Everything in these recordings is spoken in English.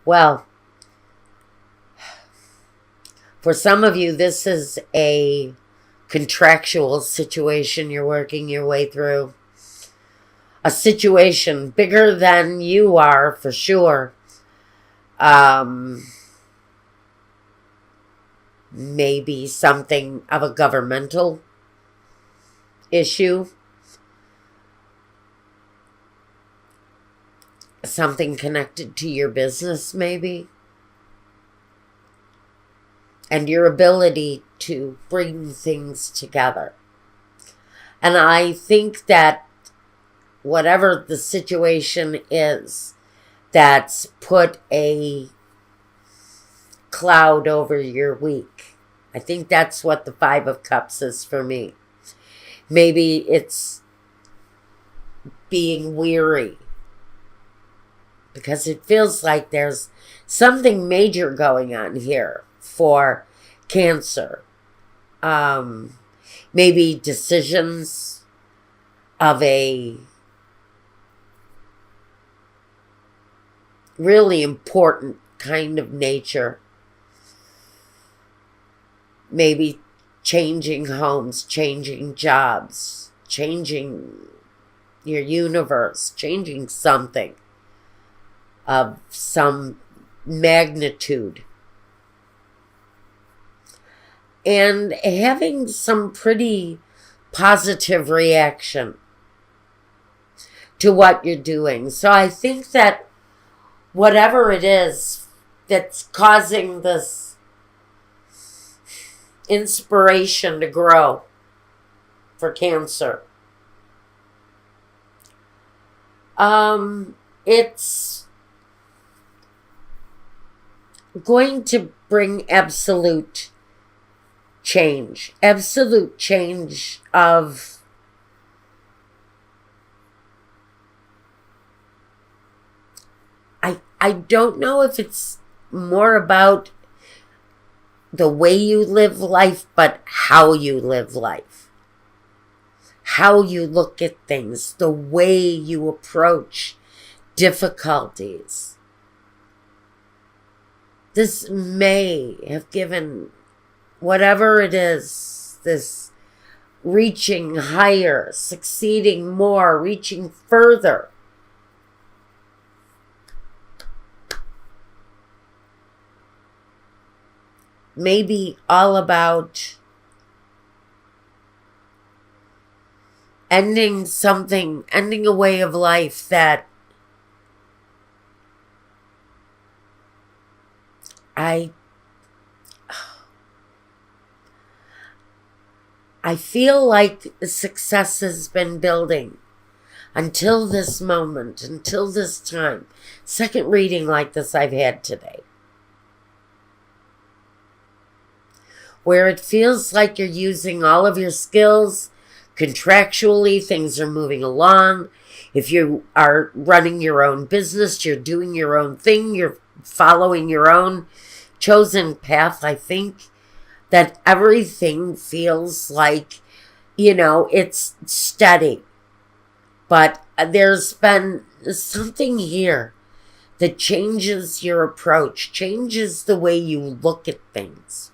Well, for some of you, this is a contractual situation you're working your way through. A situation bigger than you are, for sure. Maybe something of a governmental issue. Something connected to your business, maybe. And your ability to bring things together. And I think that whatever the situation is that's put a cloud over your week, I think that's what the Five of Cups is for me. Maybe it's being weary, because it feels like there's something major going on here for Cancer. Maybe decisions of a really important kind of nature. Maybe changing homes, changing jobs, changing your universe, changing something of some magnitude. And having some pretty positive reaction to what you're doing. So I think that whatever it is that's causing this inspiration to grow for Cancer, it's going to bring absolute change of I don't know if it's more about the way you live life, but how you live life, how you look at things, the way you approach difficulties. This may have given whatever it is, this reaching higher, succeeding more, reaching further. Maybe all about ending something, ending a way of life that I feel like the success has been building until this moment, until this time. Second reading like this I've had today, where it feels like you're using all of your skills. Contractually, things are moving along. If you are running your own business, you're doing your own thing, you're following your own chosen path. I think that everything feels like, it's steady. But there's been something here that changes your approach, changes the way you look at things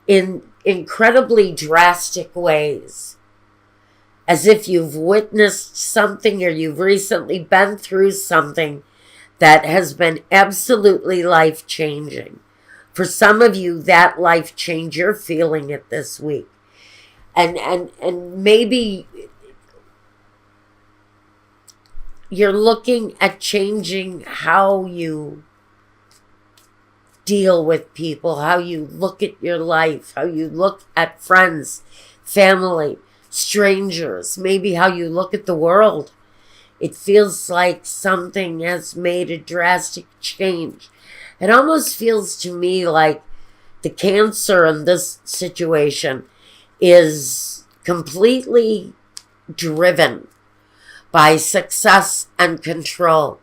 in incredibly drastic ways. As if you've witnessed something or you've recently been through something that has been absolutely life-changing. For some of you, that life change, you're feeling it this week. And maybe you're looking at changing how you deal with people, how you look at your life, how you look at friends, family, strangers, maybe how you look at the world. It feels like something has made a drastic change. It almost feels to me like the Cancer in this situation is completely driven by success and control.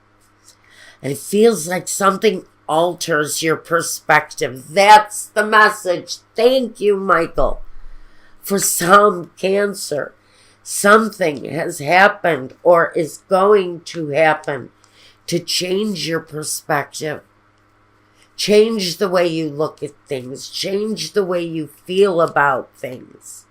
And it feels like something alters your perspective. That's the message. Thank you, Michael. For some Cancer, something has happened or is going to happen to change your perspective. Change the way you look at things. Change the way you feel about things.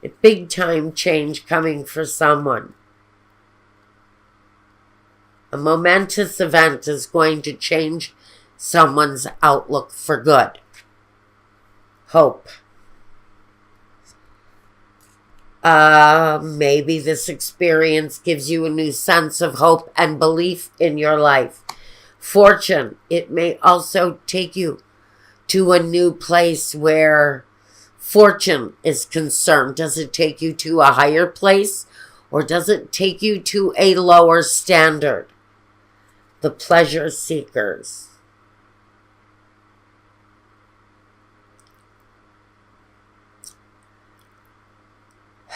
A big time change coming for someone. A momentous event is going to change someone's outlook for good. Hope. Maybe this experience gives you a new sense of hope and belief in your life. Fortune. It may also take you to a new place where fortune is concerned. Does it take you to a higher place, or does it take you to a lower standard? The pleasure seekers.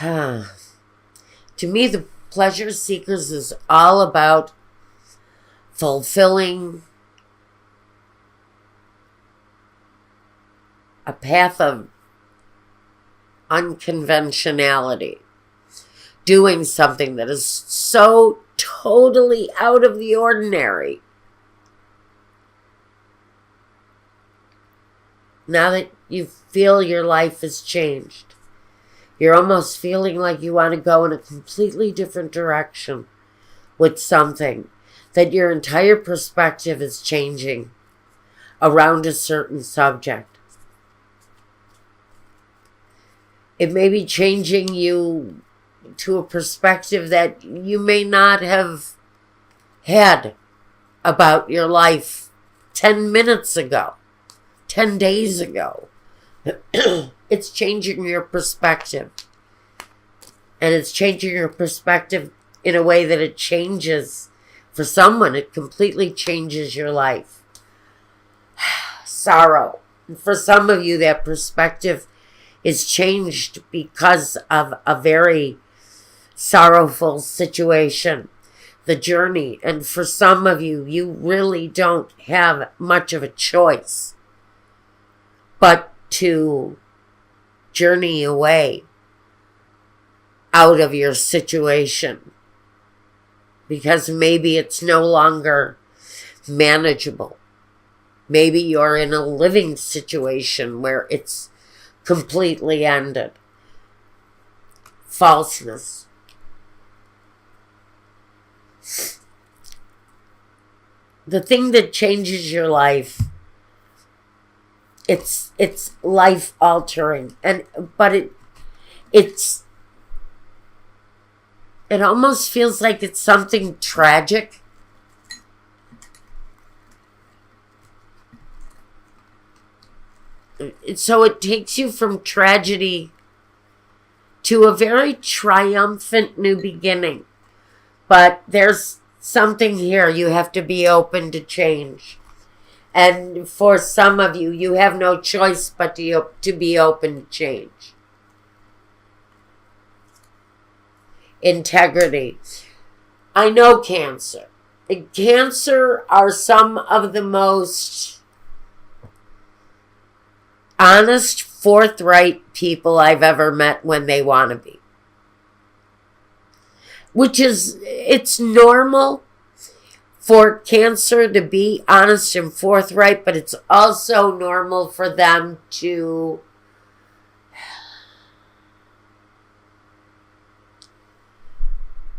To me, the pleasure seekers is all about fulfilling a path of unconventionality. Doing something that is so totally out of the ordinary. Now that you feel your life has changed, you're almost feeling like you want to go in a completely different direction with something, that your entire perspective is changing around a certain subject. It may be changing you to a perspective that you may not have had about your life 10 minutes ago, 10 days ago. It's changing your perspective. And it's changing your perspective in a way that it changes. For someone, it completely changes your life. Sorrow. And for some of you, that perspective is changed because of a very sorrowful situation, the journey. And for some of you, you really don't have much of a choice but to journey away out of your situation, because maybe it's no longer manageable. Maybe you're in a living situation where it's completely ended. Falseness. The thing that changes your life, it's life altering, but it almost feels like it's something tragic. So it takes you from tragedy to a very triumphant new beginning. But there's something here. You have to be open to change. And for some of you, you have no choice but to be open to change. Integrity. I know Cancer. Cancer are some of the most honest, forthright people I've ever met when they want to be. Which is, it's normal for Cancer to be honest and forthright, but it's also normal for them to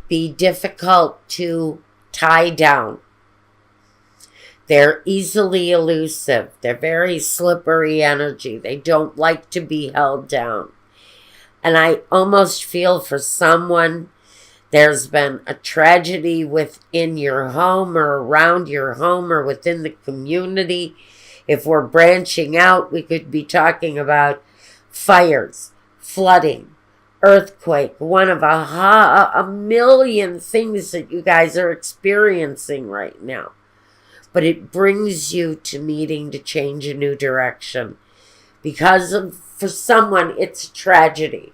be difficult to tie down. They're easily elusive. They're very slippery energy. They don't like to be held down. And I almost feel for someone, there's been a tragedy within your home or around your home or within the community. If we're branching out, we could be talking about fires, flooding, earthquake, one of a million things that you guys are experiencing right now. But it brings you to needing to change a new direction. Because for someone, it's a tragedy.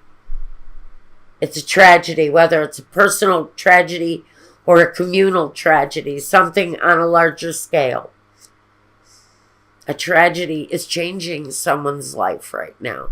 It's a tragedy, whether it's a personal tragedy or a communal tragedy, something on a larger scale. A tragedy is changing someone's life right now.